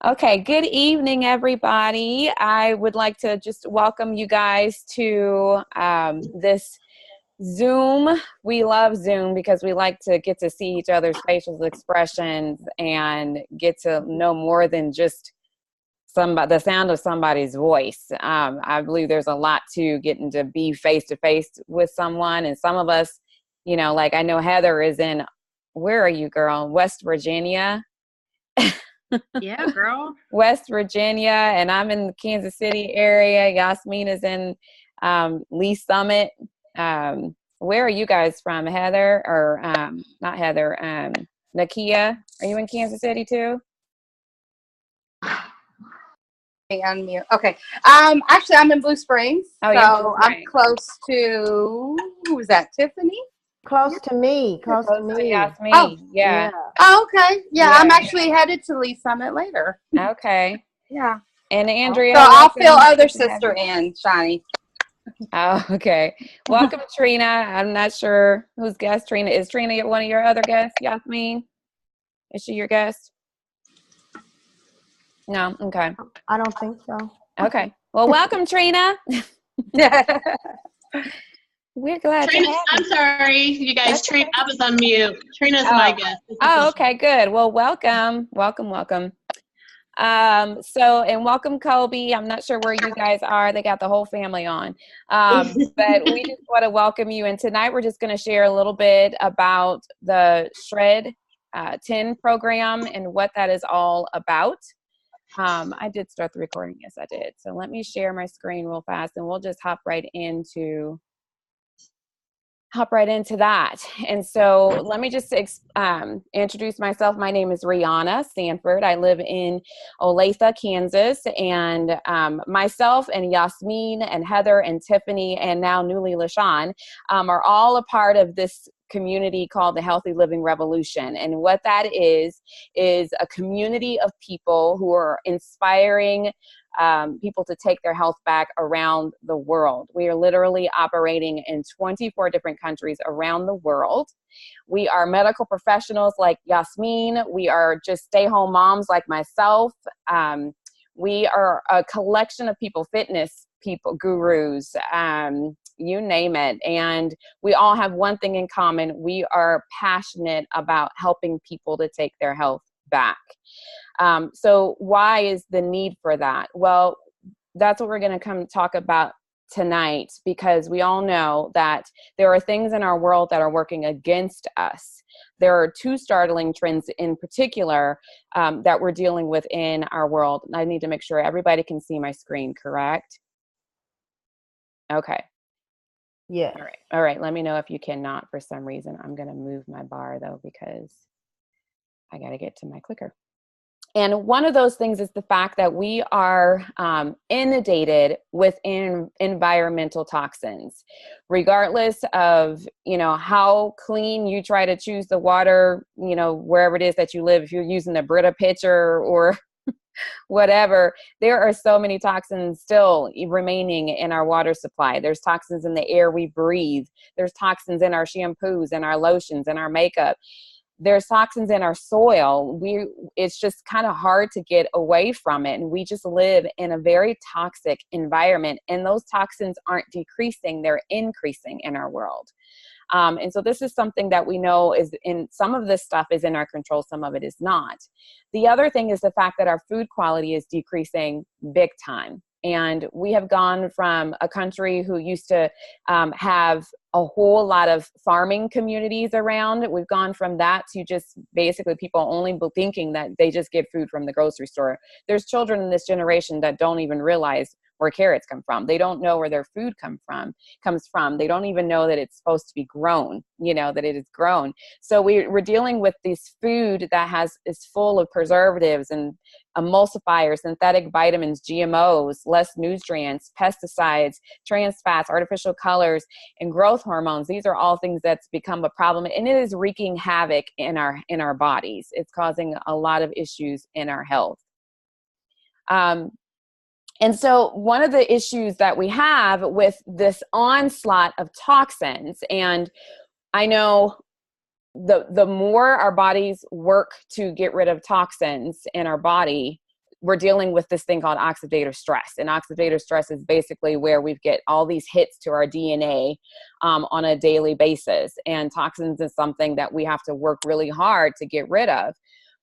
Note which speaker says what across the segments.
Speaker 1: Okay, good evening, everybody. I would like to just welcome you guys to this Zoom. We love Zoom because we like to get to see each other's facial expressions and get to know more than just the sound of somebody's voice. I believe there's a lot to getting to be face to face with someone, and some of us, like I know Heather is in. Where are you, girl? West Virginia.
Speaker 2: Yeah, girl.
Speaker 1: West Virginia, and I'm in the Kansas City area. Yasmin is in Lee Summit. Where are you guys from, Heather? Or not Heather, Nakia? Are you in Kansas City too?
Speaker 3: Unmute. Okay. Actually, I'm in Blue Springs,
Speaker 1: Oh,
Speaker 3: so
Speaker 1: you're in Blue
Speaker 3: I'm
Speaker 1: Springs.
Speaker 3: close to. Who was that? Tiffany.
Speaker 4: Close to me. Close to me.
Speaker 1: Yasmin.
Speaker 3: Oh,
Speaker 1: Yeah.
Speaker 3: Oh, okay. Yeah,
Speaker 1: Yeah.
Speaker 3: I'm actually headed to Lee Summit later.
Speaker 1: Okay.
Speaker 3: Yeah.
Speaker 1: And Andrea.
Speaker 3: So I'll
Speaker 1: welcome.
Speaker 3: fill other sister in, Shani.
Speaker 1: Oh, okay. Welcome, Trina. I'm not sure whose guest Trina is. Trina, one of your other guests, Yasmin? Is she your guest? No? Okay.
Speaker 4: I don't think so.
Speaker 1: Okay. Well, welcome, Trina. We're glad
Speaker 2: Trina,
Speaker 1: to have
Speaker 2: I'm
Speaker 1: you.
Speaker 2: sorry, you guys. Trina, I was on mute. Trina's my guest.
Speaker 1: Oh, okay, good. Well, welcome. Welcome. And welcome, Kobe. I'm not sure where you guys are. They got the whole family on. But we just want to welcome you. And tonight we're just going to share a little bit about the Shred10 program and what that is all about. I did start the recording. Yes, I did. So let me share my screen real fast and we'll just hop right into that. And so let me just introduce myself. My name is Rihanna Sanford. I live in Olathe, Kansas, and myself and Yasmin and Heather and Tiffany and now newly LaShawn are all a part of this community called the Healthy Living Revolution. And what that is a community of people who are inspiring people to take their health back around the world. We are literally operating in 24 different countries around the world. We are medical professionals like Yasmin. We are just stay-home moms like myself. We are a collection of people, fitness people, gurus, you name it. And we all have one thing in common. We are passionate about helping people to take their health back. So why is the need for that? Well, that's what we're going to come talk about tonight, because we all know that there are things in our world that are working against us. There are two startling trends in particular that we're dealing with in our world. I need to make sure everybody can see my screen, correct? Okay.
Speaker 4: Yeah.
Speaker 1: All right. Let me know if you cannot for some reason. I'm going to move my bar though, because I got to get to my clicker. And one of those things is the fact that we are inundated with environmental toxins, regardless of, how clean you try to choose the water, wherever it is that you live. If you're using the Brita pitcher or whatever, there are so many toxins still remaining in our water supply. There's toxins in the air we breathe. There's toxins in our shampoos and our lotions and our makeup. There's toxins in our soil. It's just kind of hard to get away from it. And we just live in a very toxic environment. And those toxins aren't decreasing, they're increasing in our world. And so this is something that we know is in some of this stuff is in our control, some of it is not. The other thing is the fact that our food quality is decreasing big time. And we have gone from a country who used to have a whole lot of farming communities around. We've gone from that to just basically people only thinking that they just get food from the grocery store. There's children in this generation that don't even realize where carrots come from. They don't know where their food comes from. They don't even know that it's supposed to be grown, that it is grown. So we're dealing with this food that is full of preservatives and emulsifiers, synthetic vitamins, GMOs, less nutrients, pesticides, trans fats, artificial colors, and growth hormones. These are all things that's become a problem, and it is wreaking havoc in our bodies. It's causing a lot of issues in our health. And so one of the issues that we have with this onslaught of toxins, and I know the more our bodies work to get rid of toxins in our body, we're dealing with this thing called oxidative stress. And oxidative stress is basically where we get all these hits to our DNA on a daily basis. And toxins is something that we have to work really hard to get rid of.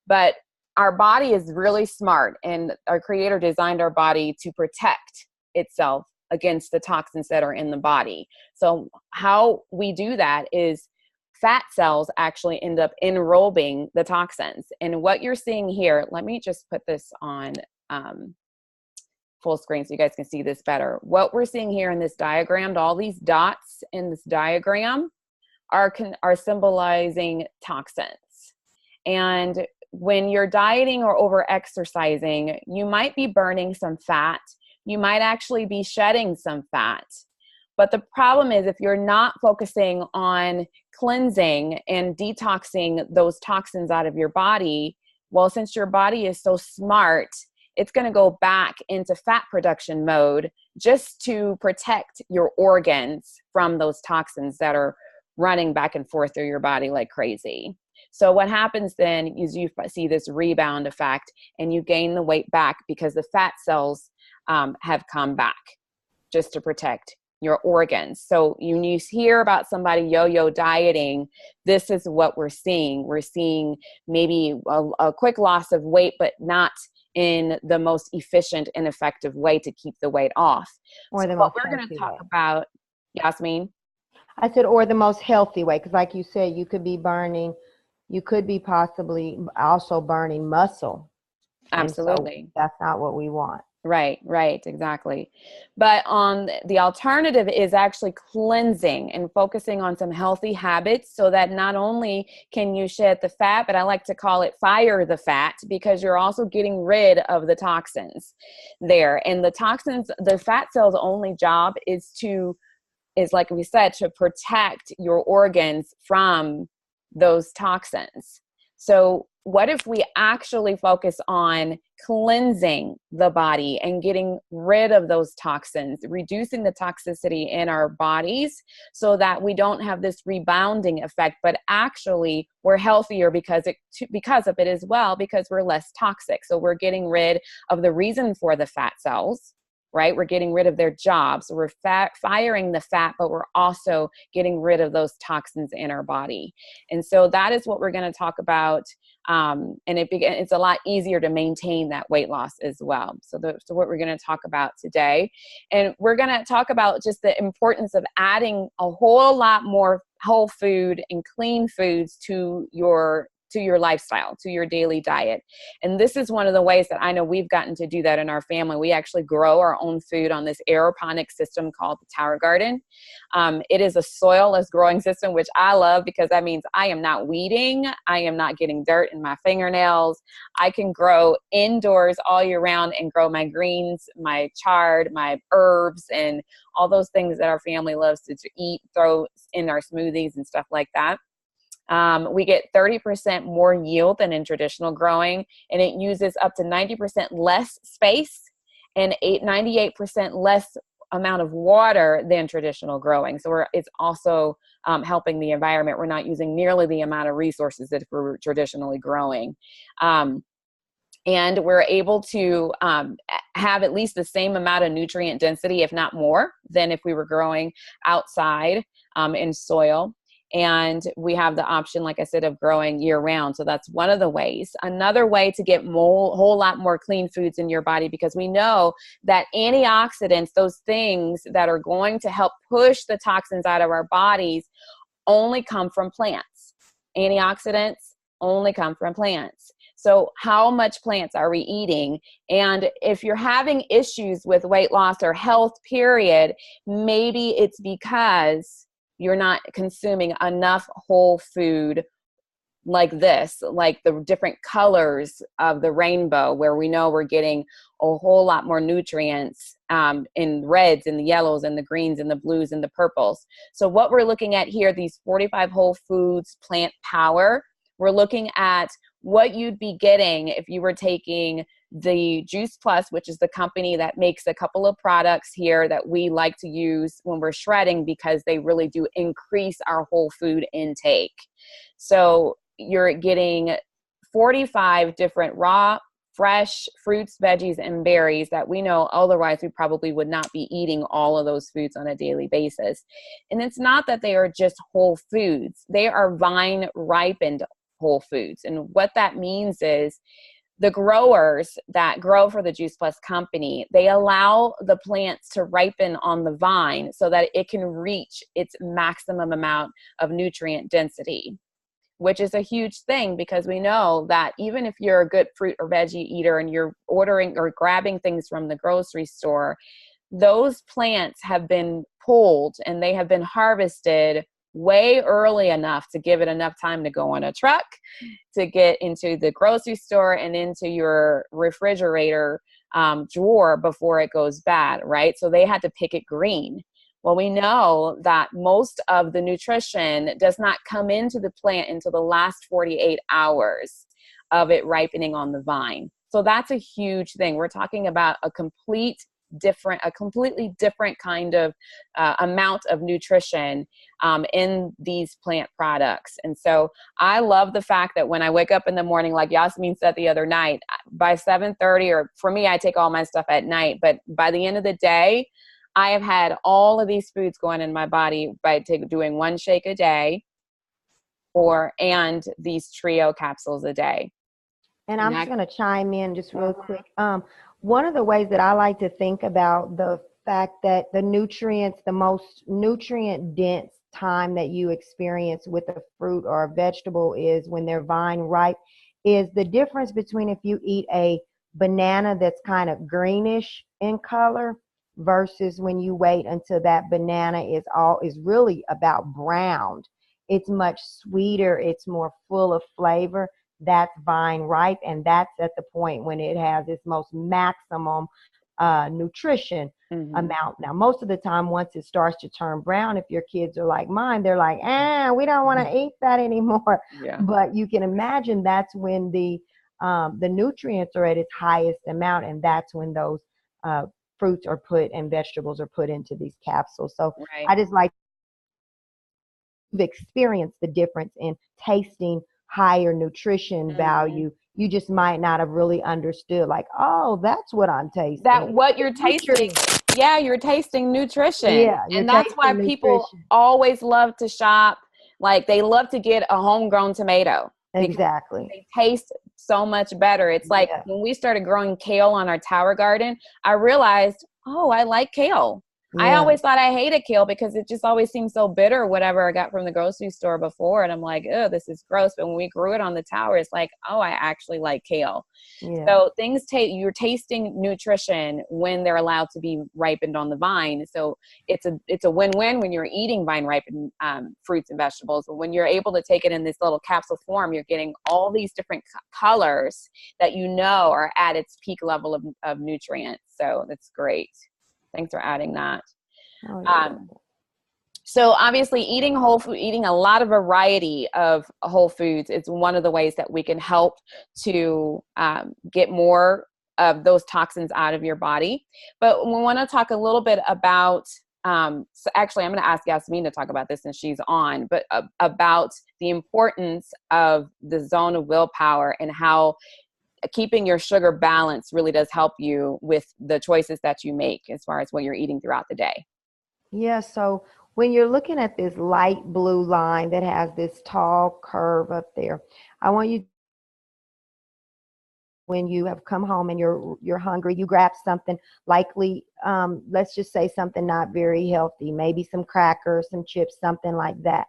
Speaker 1: But our body is really smart, and our creator designed our body to protect itself against the toxins that are in the body. So how we do that is fat cells actually end up enrobing the toxins. And what you're seeing here, let me just put this on full screen so you guys can see this better. What we're seeing here in this diagram, all these dots in this diagram are symbolizing toxins. And when you're dieting or over exercising, you might be burning some fat. You might actually be shedding some fat. But the problem is, if you're not focusing on cleansing and detoxing those toxins out of your body, well, since your body is so smart, it's going to go back into fat production mode just to protect your organs from those toxins that are running back and forth through your body like crazy. So what happens then is you see this rebound effect, and you gain the weight back because the fat cells have come back just to protect your organs. So you hear about somebody yo-yo dieting, this is what we're seeing. We're seeing maybe a quick loss of weight, but not in the most efficient and effective way to keep the weight off.
Speaker 4: Or
Speaker 1: so
Speaker 4: the
Speaker 1: what
Speaker 4: most
Speaker 1: we're going to talk
Speaker 4: way.
Speaker 1: about, Yasmin?
Speaker 4: I said, or the most healthy way, because like you said, you could be possibly also burning muscle.
Speaker 1: Absolutely.
Speaker 4: And so that's not what we want.
Speaker 1: Right, exactly. But on the alternative is actually cleansing and focusing on some healthy habits so that not only can you shed the fat, but I like to call it fire the fat, because you're also getting rid of the toxins there. And the toxins, the fat cell's only job is like we said, to protect your organs from those toxins. So what if we actually focus on cleansing the body and getting rid of those toxins, reducing the toxicity in our bodies so that we don't have this rebounding effect, but actually we're healthier because of it as well, because we're less toxic. So we're getting rid of the reason for the fat cells, right? We're getting rid of their jobs. So we're firing the fat, but we're also getting rid of those toxins in our body. And so that is what we're going to talk about. And it's a lot easier to maintain that weight loss as well. So what we're going to talk about today. And we're going to talk about just the importance of adding a whole lot more whole food and clean foods to your lifestyle, to your daily diet. And this is one of the ways that I know we've gotten to do that in our family. We actually grow our own food on this aeroponic system called the Tower Garden. It is a soilless growing system, which I love because that means I am not weeding. I am not getting dirt in my fingernails. I can grow indoors all year round and grow my greens, my chard, my herbs, and all those things that our family loves to eat, throw in our smoothies and stuff like that. We get 30% more yield than in traditional growing, and it uses up to 90% less space and 98% less amount of water than traditional growing. So it's also helping the environment. We're not using nearly the amount of resources that we're traditionally growing. And we're able to have at least the same amount of nutrient density, if not more, than if we were growing outside in soil. And we have the option, like I said, of growing year round. So that's one of the ways. Another way to get whole lot more clean foods in your body, because we know that antioxidants, those things that are going to help push the toxins out of our bodies, only come from plants. Antioxidants only come from plants. So how much plants are we eating? And if you're having issues with weight loss or health, period, maybe it's because you're not consuming enough whole food like this, like the different colors of the rainbow, where we know we're getting a whole lot more nutrients in reds and the yellows and the greens and the blues and the purples. So what we're looking at here, these 45 whole foods plant power, we're looking at what you'd be getting if you were taking the Juice Plus, which is the company that makes a couple of products here that we like to use when we're shredding, because they really do increase our whole food intake. So you're getting 45 different raw fresh fruits, veggies, and berries that we know otherwise we probably would not be eating all of those foods on a daily basis. And it's not that they are just whole foods. They are vine ripened whole foods. And what that means is the growers that grow for the Juice Plus company, they allow the plants to ripen on the vine so that it can reach its maximum amount of nutrient density, which is a huge thing because we know that even if you're a good fruit or veggie eater and you're ordering or grabbing things from the grocery store, those plants have been pulled and they have been harvested way early enough to give it enough time to go on a truck, to get into the grocery store and into your refrigerator drawer before it goes bad, right? So they had to pick it green. Well, we know that most of the nutrition does not come into the plant until the last 48 hours of it ripening on the vine. So that's a huge thing. We're talking about a completely different kind of amount of nutrition in these plant products. And so I love the fact that when I wake up in the morning, like Yasmin said the other night, by 7:30, or for me, I take all my stuff at night, but by the end of the day, I have had all of these foods going in my body by doing one shake a day and these trio capsules a day.
Speaker 4: And I'm just going to chime in just real quick. One of the ways that I like to think about the fact that the nutrients, the most nutrient dense time that you experience with a fruit or a vegetable is when they're vine ripe, is the difference between if you eat a banana that's kind of greenish in color versus when you wait until that banana is really about browned. It's much sweeter, it's more full of flavor. That's vine ripe, and that's at the point when it has its most maximum nutrition amount. Now, most of the time, once it starts to turn brown, if your kids are like mine, they're like, we don't want to eat that anymore.
Speaker 1: Yeah.
Speaker 4: But you can imagine that's when the nutrients are at its highest amount, and that's when those fruits are put and vegetables are put into these capsules. So
Speaker 1: right.
Speaker 4: I just like to experience the difference in tasting higher nutrition value. You just might not have really understood, like, oh, that's what I'm tasting.
Speaker 1: That what you're tasting. Yeah, you're tasting nutrition.
Speaker 4: Yeah,
Speaker 1: and that's why people always love to shop. Like, they love to get a homegrown tomato.
Speaker 4: Exactly.
Speaker 1: They taste so much better. It's like when we started growing kale on our tower garden, I realized, oh, I like kale. Yeah. I always thought I hated kale because it just always seemed so bitter, whatever I got from the grocery store before. And I'm like, oh, this is gross. But when we grew it on the tower, it's like, oh, I actually like kale. Yeah. So you're tasting nutrition when they're allowed to be ripened on the vine. So it's a win-win when you're eating vine ripened fruits and vegetables. But when you're able to take it in this little capsule form, you're getting all these different colors that you know are at its peak level of nutrients. So that's great. Thanks for adding that. Oh, yeah. So obviously eating whole food, eating a lot of variety of whole foods is one of the ways that we can help to get more of those toxins out of your body. But we want to talk a little bit about, so actually I'm going to ask Yasmin to talk about this since she's on, but about the importance of the zone of willpower and how keeping your sugar balance really does help you with the choices that you make as far as what you're eating throughout the day.
Speaker 4: Yeah, so when you're looking at this light blue line that has this tall curve up there, I want you, when you have come home and you're hungry, you grab something, likely, let's just say something not very healthy, maybe some crackers, some chips, something like that.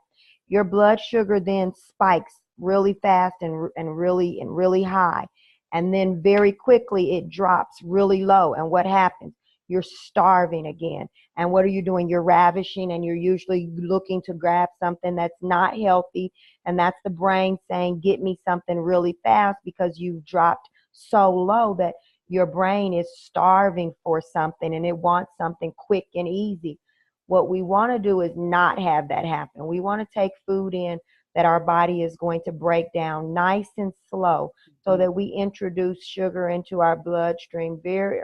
Speaker 4: Your blood sugar then spikes really fast and really high. And then very quickly it drops really low. And what happens? You're starving again. And what are you doing? You're ravishing, and you're usually looking to grab something that's not healthy. And that's the brain saying, get me something really fast, because you've dropped so low that your brain is starving for something and it wants something quick and easy. What we want to do is not have that happen. We want to take food in that our body is going to break down nice and slow, so that we introduce sugar into our bloodstream very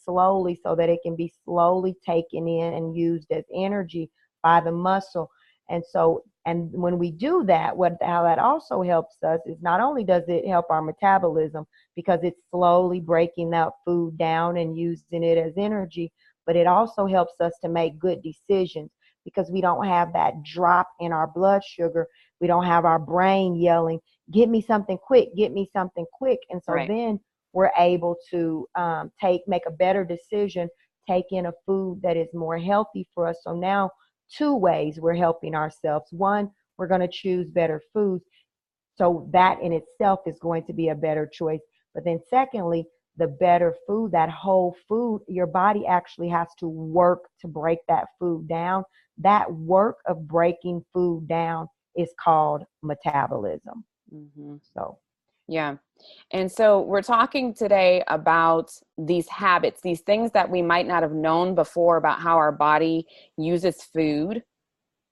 Speaker 4: slowly, so that it can be slowly taken in and used as energy by the muscle. And so And when we do that, how that also helps us is not only does it help our metabolism because it's slowly breaking that food down and using it as energy, but it also helps us to make good decisions because we don't have that drop in our blood sugar. We don't have our brain yelling, "Get me something quick, get me something quick." And so
Speaker 1: Right.
Speaker 4: then we're able to make a better decision, take in a food that is more healthy for us. So now, two ways we're helping ourselves. One, we're going to choose better foods. So that in itself is going to be a better choice. But then secondly, the better food, that whole food, your body actually has to work to break that food down. That work of breaking food down is called metabolism.
Speaker 1: Mm-hmm.
Speaker 4: So,
Speaker 1: Yeah. And so we're talking today about these habits, these things that we might not have known before about how our body uses food.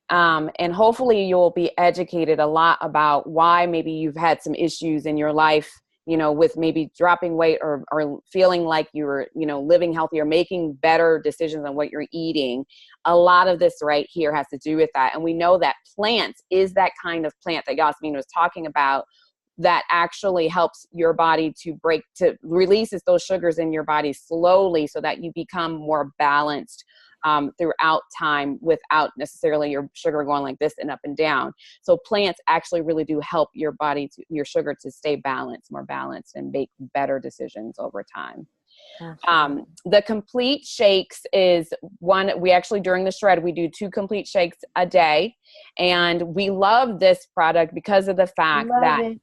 Speaker 1: And hopefully you'll be educated a lot about why maybe you've had some issues in your life, you know, with maybe dropping weight or feeling like you're, you know, living healthy or making better decisions on what you're eating. A lot of this right here has to do with that. And we know that plants is that kind of plant that Yasmin was talking about that actually helps your body to releases those sugars in your body slowly so that you become more balanced throughout time without necessarily your sugar going like this and up and down. So plants actually really do help your body, your sugar to stay balanced, more balanced, and make better decisions over time. The complete shakes is one, we actually during the shred, we do 2 complete shakes a day. And we love this product because of the fact
Speaker 4: love
Speaker 1: that
Speaker 4: it.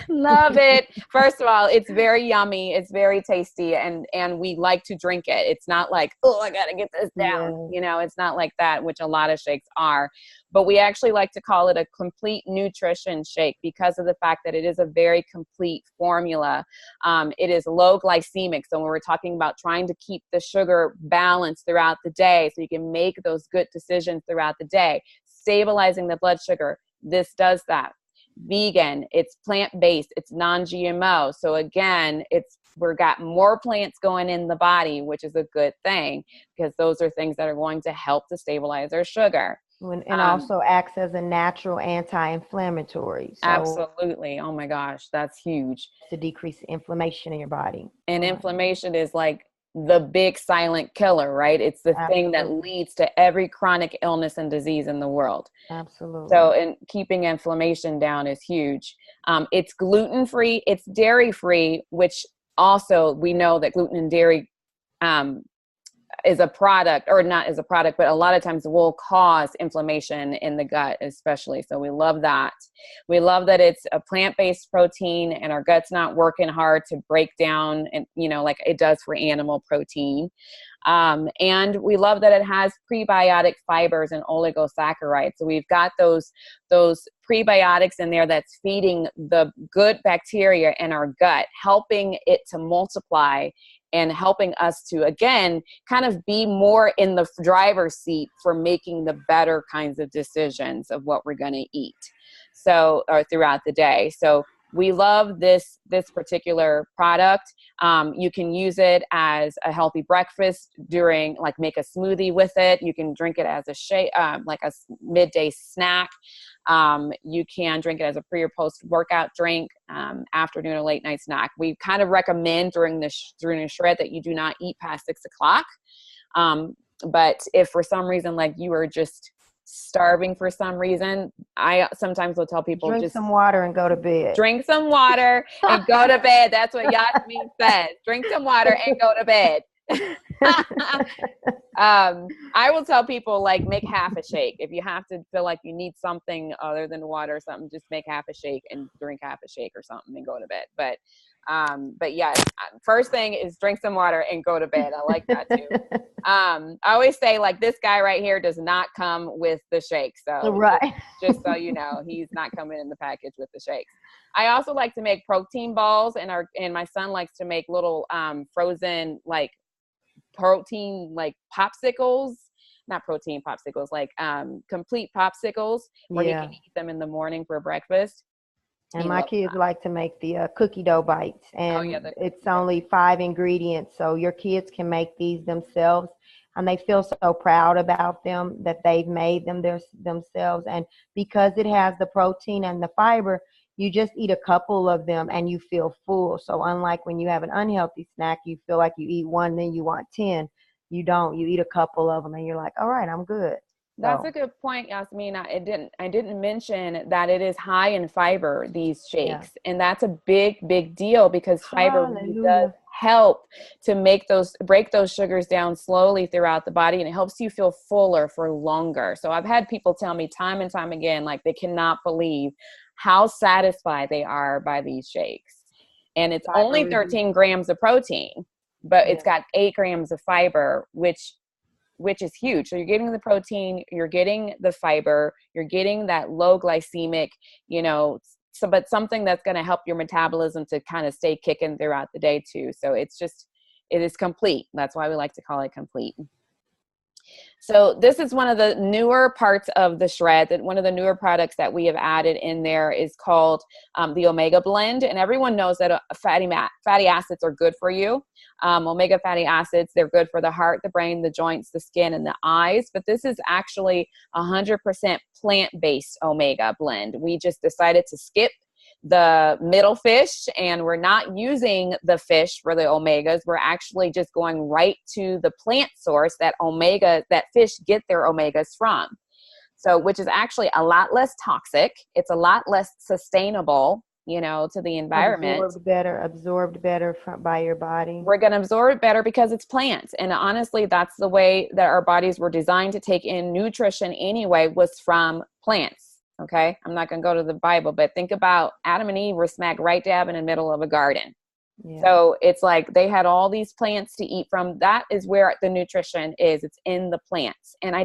Speaker 1: love it. First of all, it's very yummy. It's very tasty, and we like to drink it. It's not like, oh, I gotta get this down.
Speaker 4: Yeah.
Speaker 1: You know, it's not like that, which a lot of shakes are. But we actually like to call it a complete nutrition shake because of the fact that it is a very complete formula. It is low glycemic. So when we're talking about trying to keep the sugar balanced throughout the day so you can make those good decisions throughout the day, stabilizing the blood sugar, this does that. Vegan, it's plant-based, it's non-GMO. So again, we've got more plants going in the body, which is a good thing because those are things that are going to help to stabilize our sugar.
Speaker 4: And also acts as a natural anti-inflammatory. So
Speaker 1: absolutely. Oh my gosh, that's huge.
Speaker 4: to decrease inflammation in your body.
Speaker 1: And inflammation is like the big silent killer, right? It's the thing that leads to every chronic illness and disease in the world.
Speaker 4: Absolutely.
Speaker 1: So, and keeping inflammation down is huge. It's gluten-free, it's dairy-free, which also we know that gluten and dairy is a product, or not as a product, but a lot of times will cause inflammation in the gut, especially. So we love that. We love that it's a plant-based protein and our gut's not working hard to break down, and you know, like it does for animal protein. And we love that it has prebiotic fibers and oligosaccharides. So we've got those prebiotics in there that's feeding the good bacteria in our gut, helping it to multiply and helping us to, again, kind of be more in the driver's seat for making the better kinds of decisions of what we're going to eat. So, or throughout the day. So we love this particular product. You can use it as a healthy breakfast during, like, make a smoothie with it. You can drink it as a shake, like a midday snack. You can drink it as a pre or post workout drink, afternoon or late night snack. We kind of recommend during the shred that you do not eat past 6 o'clock. But if for some reason, like you are just starving for some reason, I sometimes will tell people
Speaker 4: drink
Speaker 1: just
Speaker 4: some water and go to bed.
Speaker 1: Drink some water and go to bed. That's what Yasmin says. Drink some water and go to bed. I will tell people, like, make half a shake. If you have to feel like you need something other than water or something, just make half a shake and drink half a shake or something and go to bed. But yeah, first thing is drink some water and go to bed. I like that too. I always say, like, this guy right here does not come with the shake. So
Speaker 4: right.
Speaker 1: just so you know, he's not coming in the package with the shakes. I also like to make protein balls, and my son likes to make little frozen, like, protein, like, popsicles. Not protein popsicles, like complete popsicles where he can eat them in the morning for breakfast.
Speaker 4: And my kids like to make the cookie dough bites, and it's only 5 ingredients, so your kids can make these themselves. and they feel so proud about them that they've made them themselves. And because it has the protein and the fiber, you just eat a couple of them and you feel full. So unlike when you have an unhealthy snack, you feel like you eat one, then you want 10. You don't. You eat a couple of them and you're like, all right, I'm good.
Speaker 1: That's
Speaker 4: So,
Speaker 1: a good point, Yasmin. I didn't mention that it is high in fiber, these
Speaker 4: yeah.
Speaker 1: shakes. And that's a big deal because fiber really does
Speaker 4: Hallelujah.
Speaker 1: help to break those sugars down slowly throughout the body, and it helps you feel fuller for longer. So I've had people tell me time and time again, like they cannot believe how satisfied they are by these shakes. And it's
Speaker 4: Fiber
Speaker 1: only
Speaker 4: reduces.
Speaker 1: 13 grams of protein, but it's
Speaker 4: Yeah.
Speaker 1: got 8 grams of fiber, which is huge. So you're getting the protein, you're getting the fiber, you're getting that low glycemic, but something that's going to help your metabolism to kind of stay kicking throughout the day too. So it is complete. That's why we like to call it complete. So this is one of the newer parts of the Shred, that one of the newer products that we have added in there is called the Omega Blend. And everyone knows that fatty acids are good for you. Omega fatty acids, they're good for the heart, the brain, the joints, the skin, and the eyes. But this is actually 100% plant-based Omega Blend. We just decided to skip the middle fish, and we're not using the fish for the omegas. We're actually just going right to the plant source that fish get their omegas from. So, which is actually a lot less toxic. It's a lot less sustainable, to the environment.
Speaker 4: Absorbed better by your body.
Speaker 1: We're going to absorb it better because it's plants. And honestly, that's the way that our bodies were designed to take in nutrition anyway, was from plants. Okay, I'm not going to go to the Bible, but think about Adam and Eve were smack right dab in the middle of a garden. Yeah. So it's like they had all these plants to eat from. That is where the nutrition is. It's in the plants. And I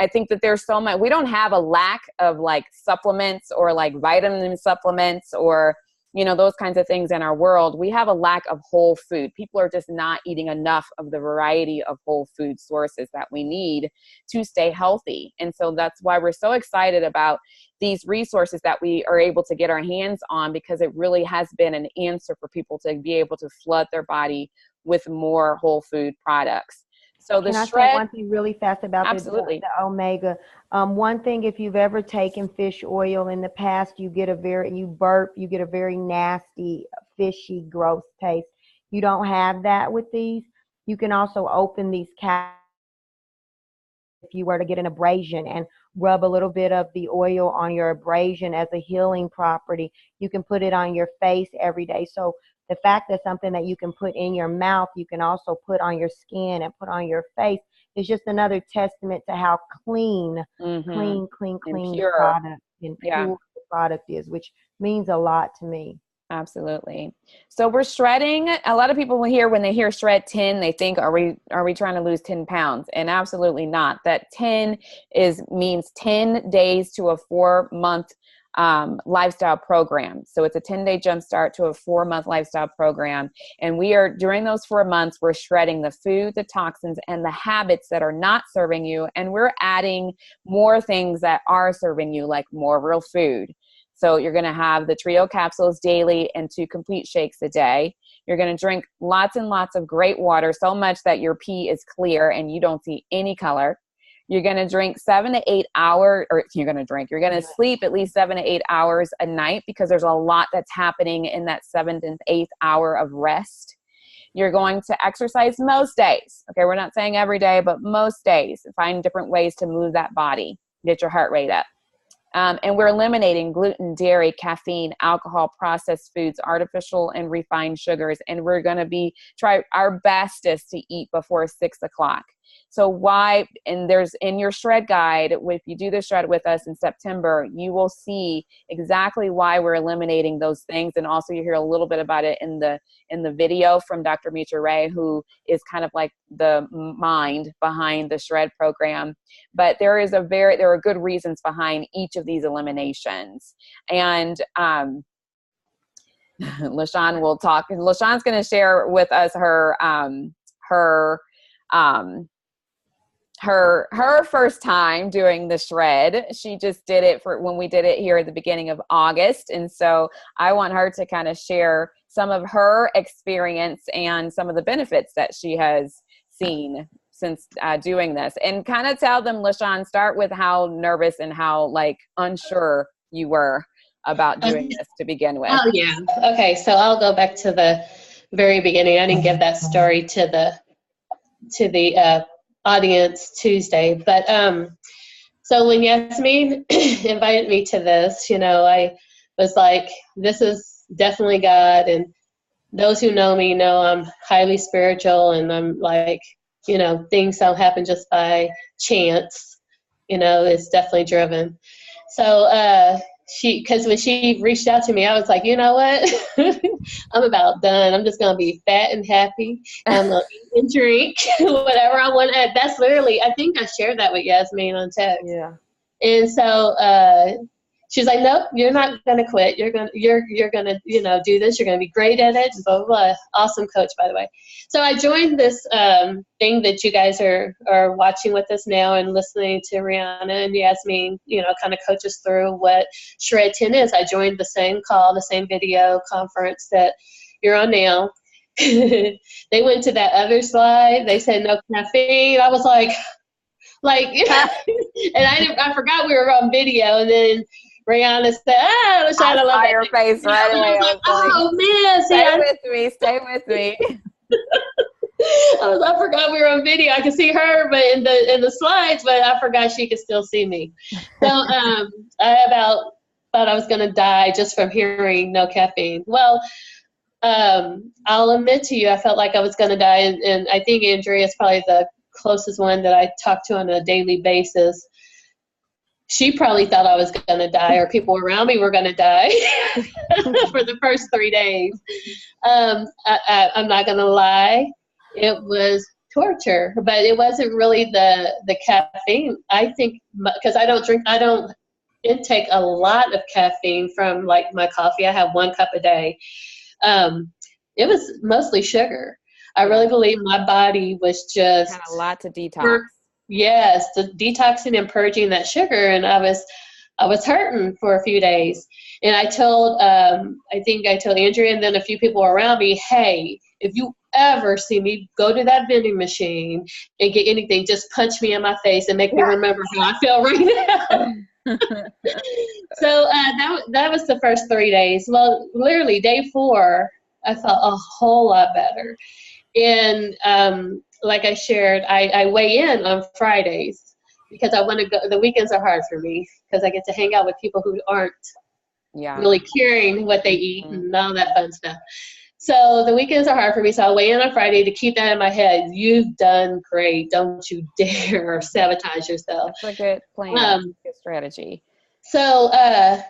Speaker 1: think that there's so much. We don't have a lack of like supplements or like vitamin supplements or those kinds of things in our world. We have a lack of whole food. People are just not eating enough of the variety of whole food sources that we need to stay healthy. And so that's why we're so excited about these resources that we are able to get our hands on, because it really has been an answer for people to be able to flood their body with more whole food products. So
Speaker 4: Can I say one thing really fast about the omega? One thing, if you've ever taken fish oil in the past, you get a very nasty, fishy, gross taste. You don't have that with these. You can also open these caps if you were to get an abrasion and rub a little bit of the oil on your abrasion as a healing property. You can put it on your face every day. So the fact that something that you can put in your mouth, you can also put on your skin and put on your face, is just another testament to how clean the product and pure the product is, which means a lot to me.
Speaker 1: Absolutely. So we're shredding. A lot of people here, when they hear Shred10, they think, are we trying to lose 10 pounds? And absolutely not. That 10 means 10 days to a 4-month lifestyle program. So it's a 10-day jumpstart to a 4-month lifestyle program. And during those 4 months, we're shredding the food, the toxins, and the habits that are not serving you. And we're adding more things that are serving you, like more real food. So you're going to have the trio capsules daily and 2 complete shakes a day. You're going to drink lots and lots of great water, so much that your pee is clear and you don't see any color. You're going to drink 7 to 8 hours, you're going to sleep at least 7 to 8 hours a night, because there's a lot that's happening in that 7th and 8th hour of rest. You're going to exercise most days. Okay, we're not saying every day, but most days. Find different ways to move that body, get your heart rate up. And we're eliminating gluten, dairy, caffeine, alcohol, processed foods, artificial and refined sugars. And we're going to try our bestest to eat before 6 o'clock. So there's in your Shred guide, if you do the Shred with us in September, you will see exactly why we're eliminating those things. And also you hear a little bit about it in the video from Dr. Mitra Ray, who is kind of like the mind behind the Shred program. But there are good reasons behind each of these eliminations. And LaShawn will talk. LaShawn's going to share with us her first time doing the Shred. She just did it when we did it here at the beginning of August. And so I want her to kind of share some of her experience and some of the benefits that she has seen since doing this, and kind of tell them, LaShawn, start with how nervous and how like unsure you were about doing this to begin with.
Speaker 2: Oh yeah. Okay, so I'll go back to the very beginning. I didn't give that story to the audience Tuesday, but so when Yasmin invited me to this, I was like, this is definitely God, and those who know me know I'm highly spiritual, and I'm like, things don't happen just by chance. It's definitely driven. So because when she reached out to me, I was like, you know what? I'm about done. I'm just going to be fat and happy. And I'm going to eat and drink whatever I want. And that's literally, I think I shared that with Yasmin on text.
Speaker 4: Yeah.
Speaker 2: And so she's like, nope, you're not going to quit. You're going to, do this. You're going to be great at it. Blah, blah, blah. Awesome coach, by the way. So I joined this thing that you guys are watching with us now and listening to Rihanna and Yasmin, kind of coach us through what Shred10 is. I joined the same call, the same video conference that you're on now. They went to that other slide. They said no caffeine. I was like, and I forgot we were on video, and then Rihanna said, "Ah, I love
Speaker 1: your face right away."
Speaker 2: I was like, "Oh man,
Speaker 1: stay with me."
Speaker 2: I forgot we were on video. I could see her, but in the slides, but I forgot she could still see me. So I about thought I was gonna die just from hearing no caffeine. Well, I'll admit to you, I felt like I was gonna die, and I think Andrea is probably the closest one that I talk to on a daily basis. She probably thought I was going to die, or people around me were going to die for the first 3 days. I'm not going to lie. It was torture, but it wasn't really the caffeine. I think because I don't intake a lot of caffeine from like my coffee. I have 1 cup a day. It was mostly sugar. I really believe my body was just
Speaker 1: had a lot to detox.
Speaker 2: Yes, the detoxing and purging that sugar, and I was hurting for a few days. And I told Andrea and then a few people around me, hey, if you ever see me go to that vending machine and get anything, just punch me in my face and make me remember how I feel right now. So that was the first 3 days. Well, literally day 4, I felt a whole lot better. And like I shared, I weigh in on Fridays because I want to go. The weekends are hard for me because I get to hang out with people who aren't really caring what they eat and all that fun stuff. So the weekends are hard for me. So I weigh in on Friday to keep that in my head. You've done great. Don't you dare sabotage yourself.
Speaker 1: That's a good plan. Good strategy.
Speaker 2: So as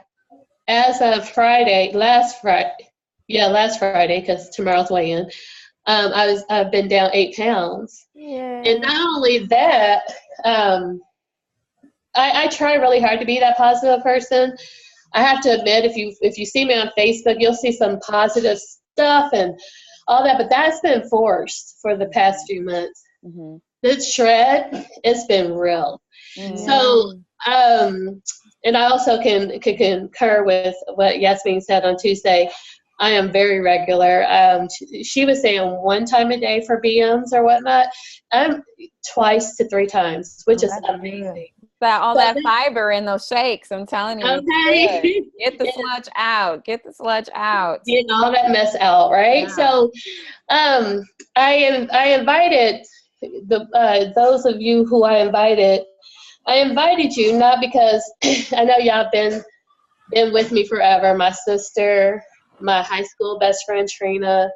Speaker 2: of last Friday, because tomorrow's weigh-in, I've been down 8 pounds.
Speaker 4: Yeah.
Speaker 2: And not only that, I try really hard to be that positive person. I have to admit, if you see me on Facebook, you'll see some positive stuff and all that, but that's been forced for the past few months.
Speaker 1: Mm-hmm.
Speaker 2: This shred, it's been real.
Speaker 1: Mm-hmm.
Speaker 2: So, and I also can concur with what Yasmin said on Tuesday. I am very regular. She was saying 1 time a day for BMs or whatnot. I'm 2 to 3 times, which is amazing.
Speaker 1: That fiber in those shakes, I'm telling you.
Speaker 2: Okay.
Speaker 1: Get the sludge out. Get the sludge out.
Speaker 2: Getting all that mess out, right? Yeah. So I invited those of you who I invited you not because I know y'all been with me forever. My sister, my high school best friend Trina,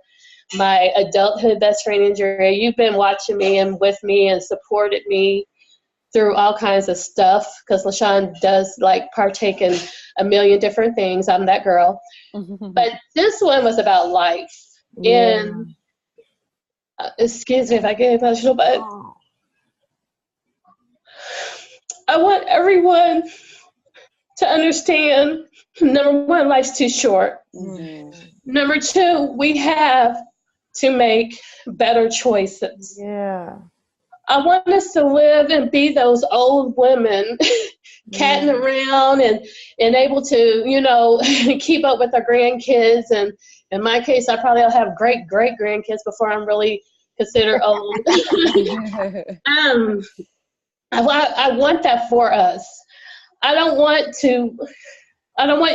Speaker 2: my adulthood best friend Andrea. You've been watching me and with me and supported me through all kinds of stuff because LaShawn does like partake in a million different things. I'm that girl. But this one was about life. Yeah. And excuse me if I get emotional, but I want everyone to understand, number 1, life's too short. Mm-hmm. Number 2, we have to make better choices.
Speaker 4: Yeah.
Speaker 2: I want us to live and be those old women catting around and able to, keep up with our grandkids. And in my case, I probably will have great grandkids before I'm really, considered old. I want that for us. I don't want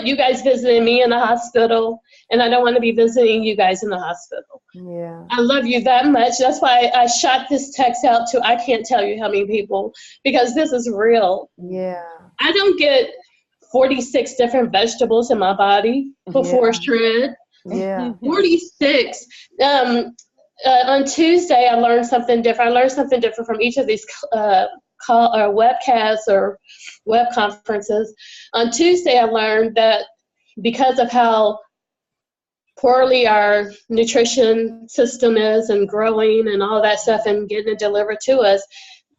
Speaker 2: you guys visiting me in the hospital, and I don't want to be visiting you guys in the hospital.
Speaker 4: Yeah.
Speaker 2: I love you that much. That's why I shot this text out to, I can't tell you how many people, because this is real.
Speaker 4: Yeah.
Speaker 2: I don't get 46 different vegetables in my body before Shred.
Speaker 4: Yeah.
Speaker 2: 46. On Tuesday, I learned something different. I learned something different from each of these call or webcasts or web conferences. On Tuesday, I learned that because of how poorly our nutrition system is and growing and all that stuff and getting it delivered to us,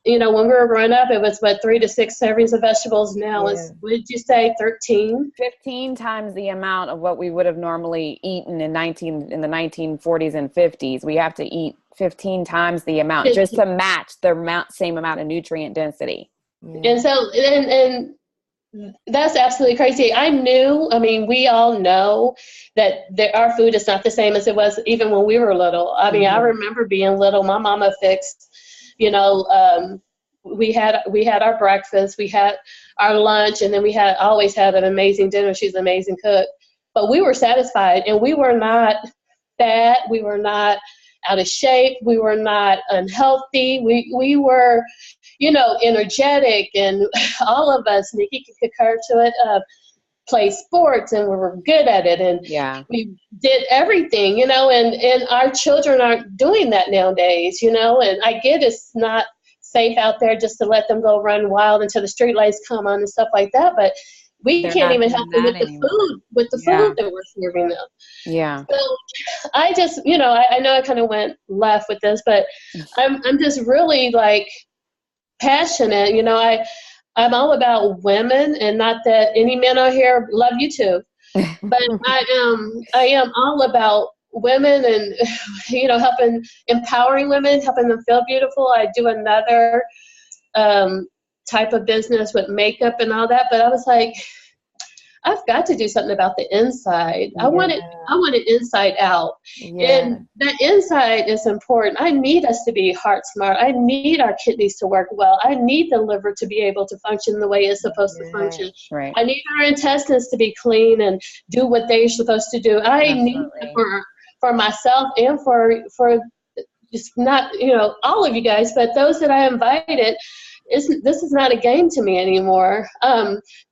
Speaker 2: you know, when we were growing up, it was 3 to 6 servings of vegetables. Now it's, what did you say, 13?
Speaker 1: 15 times the amount of what we would have normally eaten in the 1940s and 50s. We have to eat 15 times the amount
Speaker 2: 15.
Speaker 1: just to match the same amount of nutrient density.
Speaker 2: And so, and that's absolutely crazy. I mean, we all know that our food is not the same as it was even when we were little. I mean, I remember being little, my mama fixed, you know, we had our breakfast, we had our lunch, and then we always had an amazing dinner. She's an amazing cook. But we were satisfied, and we were not fat, we were not out of shape, we were not unhealthy. We were, you know, energetic, and all of us, Nikki can concur to it, play sports, and we were good at it, and we did everything, you know, and our children aren't doing that nowadays, you know, and I get it's not safe out there just to let them go run wild until the street lights come on and stuff like that, but we can't even help them with the food that we're serving them. Yeah. So I just, you know, I know I kind of went left with this, but I'm just really like passionate, you know. I'm all about women, and not that any men out here love you too, but I am all about women, and, you know, empowering women, helping them feel beautiful. I do another type of business with makeup and all that, but I was like, I've got to do something about the inside. I want it inside out. And that inside is important. I need us to be heart smart. I need our kidneys to work well. I need the liver to be able to function the way it's supposed to function. Right. I need our intestines to be clean and do what they're supposed to do. I need it for myself and for just not, you know, all of you guys, but those that I invited. This is not a game to me anymore.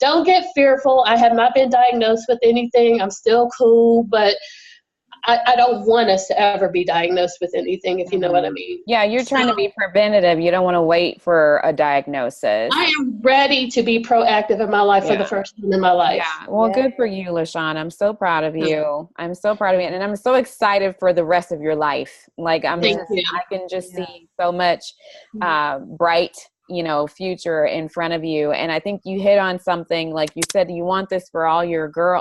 Speaker 2: Don't get fearful. I have not been diagnosed with anything. I'm still cool, but I don't want us to ever be diagnosed with anything, if you know what I mean.
Speaker 1: Yeah, you're trying to be preventative. You don't want to wait for a diagnosis.
Speaker 2: I am ready to be proactive in my life for the first time in my life.
Speaker 1: Yeah. Well, good for you, LaShawn. I'm so proud of you. I'm so proud of you. And I'm so excited for the rest of your life. Like, I can just see so much bright, you know, future in front of you. And I think you hit on something, like you said, you want this for all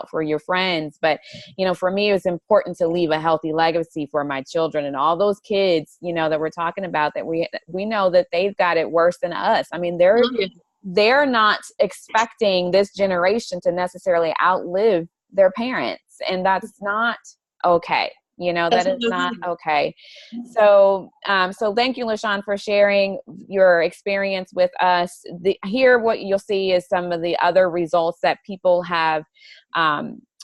Speaker 1: for your friends. But, you know, for me, it was important to leave a healthy legacy for my children and all those kids, you know, that we're talking about, that we know that they've got it worse than us. I mean, they're not expecting this generation to necessarily outlive their parents. And that's not okay. You know, that is not okay. So, so thank you, LaShawn, for sharing your experience with us. Here, what you'll see is some of the other results that people have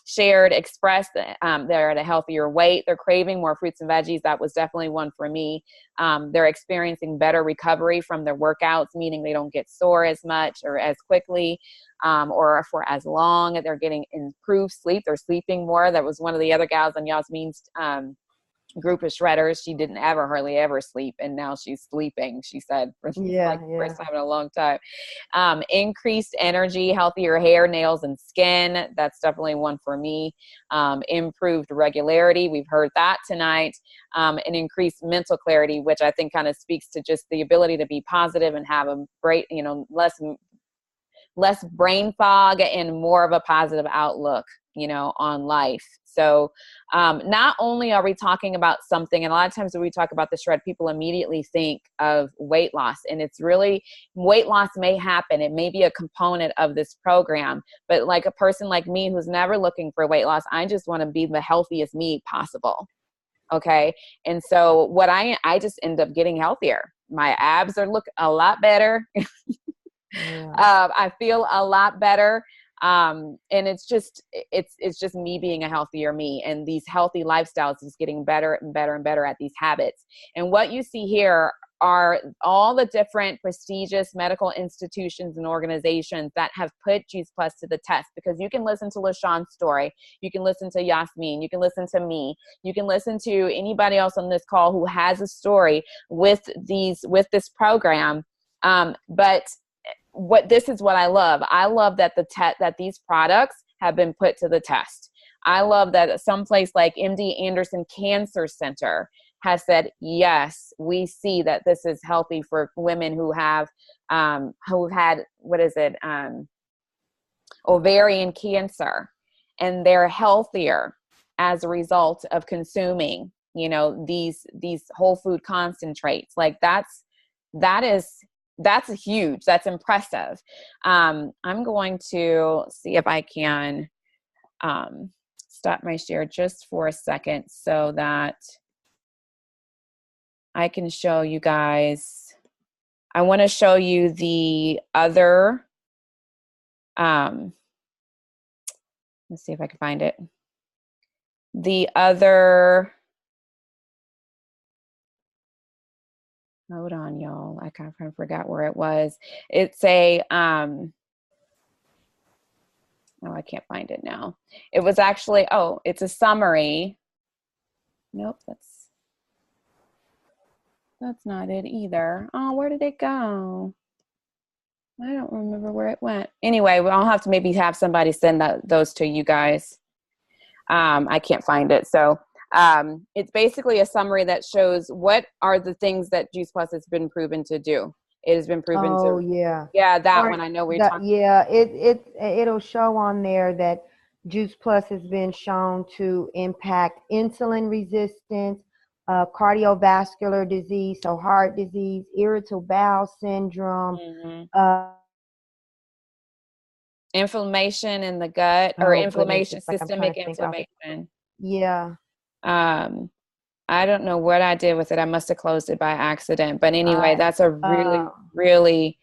Speaker 1: shared, expressed. They're at a healthier weight. They're craving more fruits and veggies. That was definitely one for me. They're experiencing better recovery from their workouts, meaning they don't get sore as much or as quickly. Or for as long. They're getting improved sleep. They're sleeping more. That was one of the other gals on Yasmin's group of shredders. She didn't hardly ever sleep, and now she's sleeping, she said, for first time in a long time. Increased energy, healthier hair, nails, and skin. That's definitely one for me. Improved regularity. We've heard that tonight. And increased mental clarity, which I think kind of speaks to just the ability to be positive and have a great, you know, less brain fog and more of a positive outlook, you know, on life. So not only are we talking about something, and a lot of times when we talk about the shred, people immediately think of weight loss, and it's really, weight loss may happen. It may be a component of this program, but like a person like me who's never looking for weight loss, I just want to be the healthiest me possible. Okay. And so what I just end up getting healthier. My abs are look a lot better.
Speaker 4: Yeah.
Speaker 1: I feel a lot better. And it's just me being a healthier me, and these healthy lifestyles is getting better and better and better at these habits. And what you see here are all the different prestigious medical institutions and organizations that have put Juice Plus to the test, because you can listen to LaShawn's story. You can listen to Yasmin. You can listen to me. You can listen to anybody else on this call who has a story with this program. But this is what I love. I love that that these products have been put to the test. I love that someplace like MD Anderson Cancer Center has said, yes, we see that this is healthy for women who have who've had ovarian cancer, and they're healthier as a result of consuming, these whole food concentrates. Like that's huge. That's impressive. I'm going to see if I can stop my share just for a second so that I can show you guys. I want to show you the other, let's see if I can find it. The other, hold on, y'all. I kind of forgot where it was. It's a, oh, I can't find it now. It was actually, it's a summary. Nope, that's not it either. Oh, where did it go? I don't remember where it went. Anyway, I'll have to maybe have somebody send those to you guys. I can't find it. So it's basically a summary that shows what are the things that Juice Plus has been proven to do. It has been proven to.
Speaker 4: Oh, yeah.
Speaker 1: Yeah, that
Speaker 4: Or
Speaker 1: one. I know we're talking.
Speaker 4: Yeah, it'll show on there that Juice Plus has been shown to impact insulin resistance, cardiovascular disease, so heart disease, irritable bowel syndrome,
Speaker 1: inflammation in the gut, or inflammation,
Speaker 4: like
Speaker 1: systemic inflammation.
Speaker 4: Yeah.
Speaker 1: I don't know what I did with it. I must have closed it by accident. But anyway, that's a really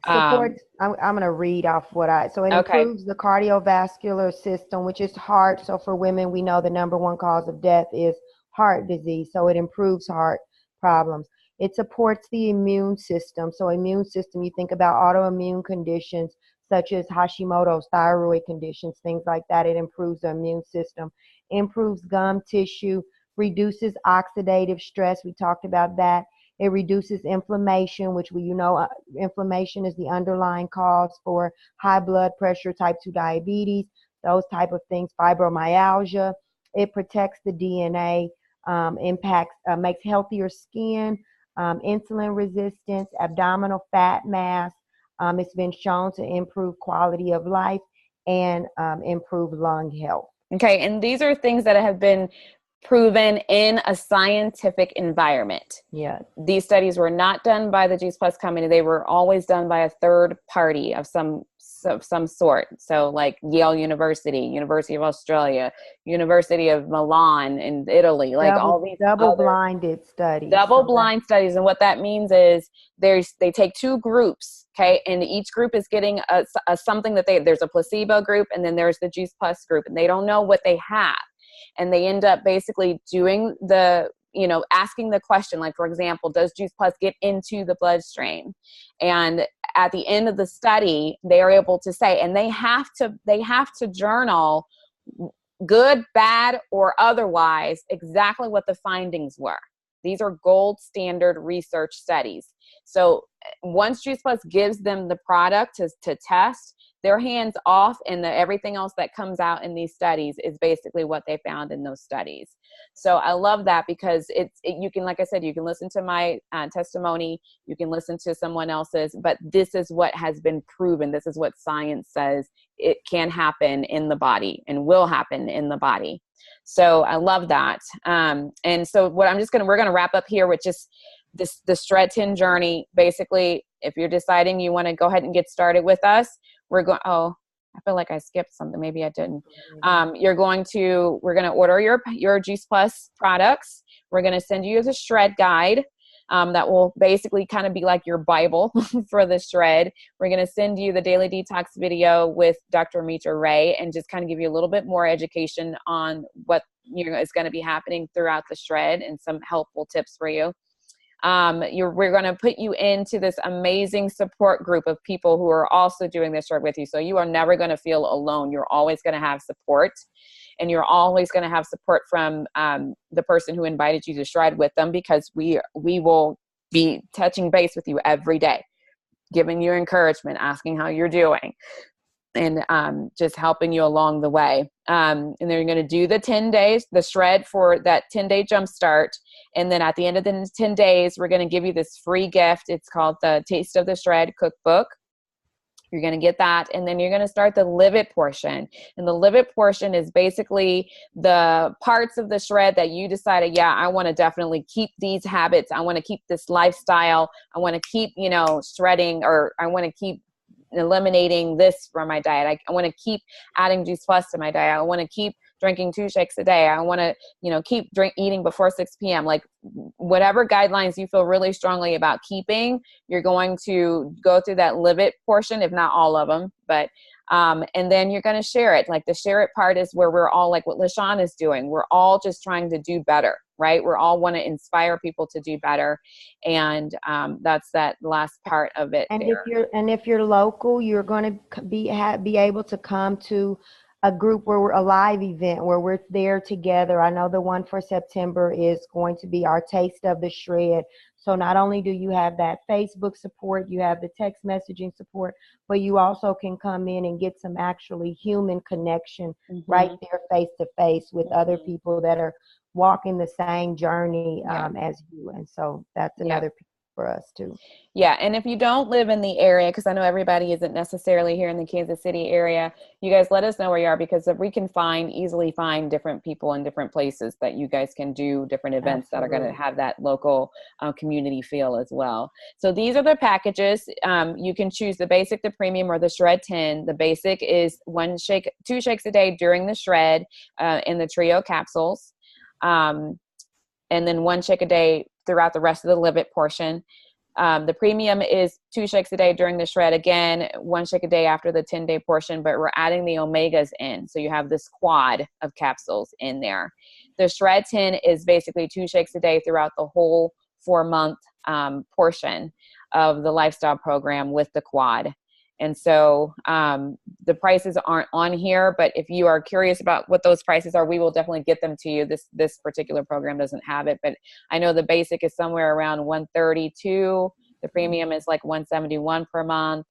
Speaker 4: supports. I'm going to read off so it
Speaker 1: okay.
Speaker 4: improves the cardiovascular system, which is heart. So for women, we know the number one cause of death is heart disease. So it improves heart problems. It supports the immune system. So immune system, you think about autoimmune conditions such as Hashimoto's, thyroid conditions, things like that. It improves the immune system, improves gum tissue, reduces oxidative stress. We talked about that. It reduces inflammation, which inflammation is the underlying cause for high blood pressure, type 2 diabetes, those type of things, fibromyalgia. It protects the DNA, makes healthier skin, insulin resistance, abdominal fat mass. It's been shown to improve quality of life and improve lung health.
Speaker 1: Okay, and these are things that have been proven in a scientific environment.
Speaker 4: Yeah. These
Speaker 1: studies were not done by the Juice Plus company. They were always done by a third party of some sort. So like Yale University, University of Australia, University of Milan in Italy, like all these
Speaker 4: double-blinded studies.
Speaker 1: Double-blind studies. And what that means is they take two groups, okay, and each group is getting a something that there's a placebo group, and then there's the Juice Plus group, and they don't know what they have. And they end up basically doing asking the question, like, for example, does Juice Plus get into the bloodstream? And at the end of the study, they are able to say, and they have to journal, good, bad, or otherwise, exactly what the findings were. These are gold standard research studies. So once Juice Plus gives them the product to test, their hands off, and everything else that comes out in these studies is basically what they found in those studies. So I love that, because you can, like I said, you can listen to my testimony, you can listen to someone else's, but this is what has been proven. This is what science says it can happen in the body and will happen in the body. So I love that. And so we're going to wrap up here with just the Shred10 journey. Basically, if you're deciding you want to go ahead and get started with us, we're going, I feel like I skipped something. Maybe I didn't. We're going to order your Juice Plus products. We're going to send you the shred guide. That will basically kind of be like your Bible for the shred. We're going to send you the daily detox video with Dr. Mitra Ray and just kind of give you a little bit more education on what is going to be happening throughout the shred and some helpful tips for you. We're going to put you into this amazing support group of people who are also doing this shred with you. So you are never going to feel alone. You're always going to have support. And you're always going to have support from the person who invited you to shred with them, because we will be touching base with you every day, giving you encouragement, asking how you're doing, and just helping you along the way. And then you're going to do the 10 days, the shred for that 10-day jump start. And then at the end of the 10 days, we're going to give you this free gift. It's called the Taste of the Shred cookbook. You're going to get that. And then you're going to start the live it portion. And the live it portion is basically the parts of the shred that you decided, yeah, I want to definitely keep these habits. I want to keep this lifestyle. I want to keep, shredding, or I want to keep eliminating this from my diet. I want to keep adding Juice Plus to my diet. I want to keep drinking 2 shakes a day. I want to, keep eating before 6 p.m. Like whatever guidelines you feel really strongly about keeping, you're going to go through that live it portion, if not all of them. But, and then you're going to share it. Like the share it part is where we're all like what LaShawn is doing. We're all just trying to do better, right? We're all want to inspire people to do better. And that's that last part of it.
Speaker 4: And
Speaker 1: there.
Speaker 4: if you're local, you're going to be able to come to a group where we're a live event where we're there together. I know the one for September is going to be our Taste of the Shred. So not only do you have that Facebook support, you have the text messaging support, but you also can come in and get some actually human connection right there face to face with other people that are walking the same journey as you. And so that's another piece for us too.
Speaker 1: Yeah. And if you don't live in the area, because I know everybody isn't necessarily here in the Kansas City area, you guys let us know where you are, because if we can easily find different people in different places that you guys can do different events that are going to have that local community feel as well. So these are the packages. You can choose the basic, the premium, or the Shred 10. The basic is 2 shakes a day during the shred in the trio capsules. And then 1 shake a day throughout the rest of the live it portion. The premium is 2 shakes a day during the shred. Again, 1 shake a day after the 10-day portion, but we're adding the omegas in. So you have this quad of capsules in there. The Shred 10 is basically 2 shakes a day throughout the whole 4-month portion of the lifestyle program with the quad. And so the prices aren't on here, but if you are curious about what those prices are, we will definitely get them to you. This particular program doesn't have it, but I know the basic is somewhere around $132. The premium is like $171 per month.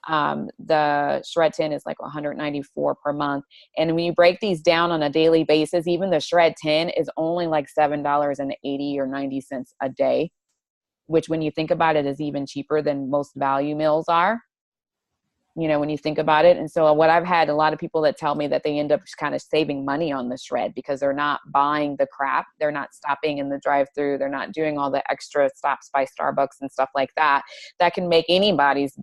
Speaker 1: The Shred 10 is like $194 per month. And when you break these down on a daily basis, even the Shred 10 is only like $7.80 or 90 cents a day, which when you think about it is even cheaper than most value meals are. When you think about it. And so what I've had a lot of people that tell me that they end up kind of saving money on the shred because they're not buying the crap. They're not stopping in the drive-through. They're not doing all the extra stops by Starbucks and stuff like that. That can make anybody's,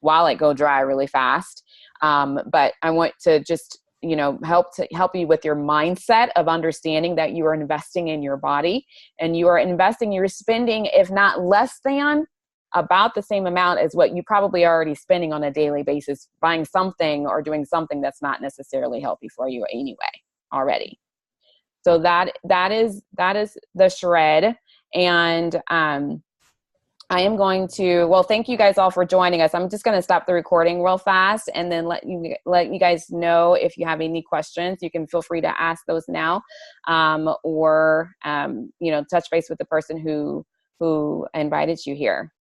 Speaker 1: wallet go dry really fast. But I want to just, help you with your mindset of understanding that you are investing in your body, and you're spending, if not less than, about the same amount as what you probably are already spending on a daily basis buying something or doing something that's not necessarily healthy for you anyway already. So that is the shred. And I am going to, thank you guys all for joining us. I'm just going to stop the recording real fast and then let you guys know if you have any questions. You can feel free to ask those now, or touch base with the person who invited you here.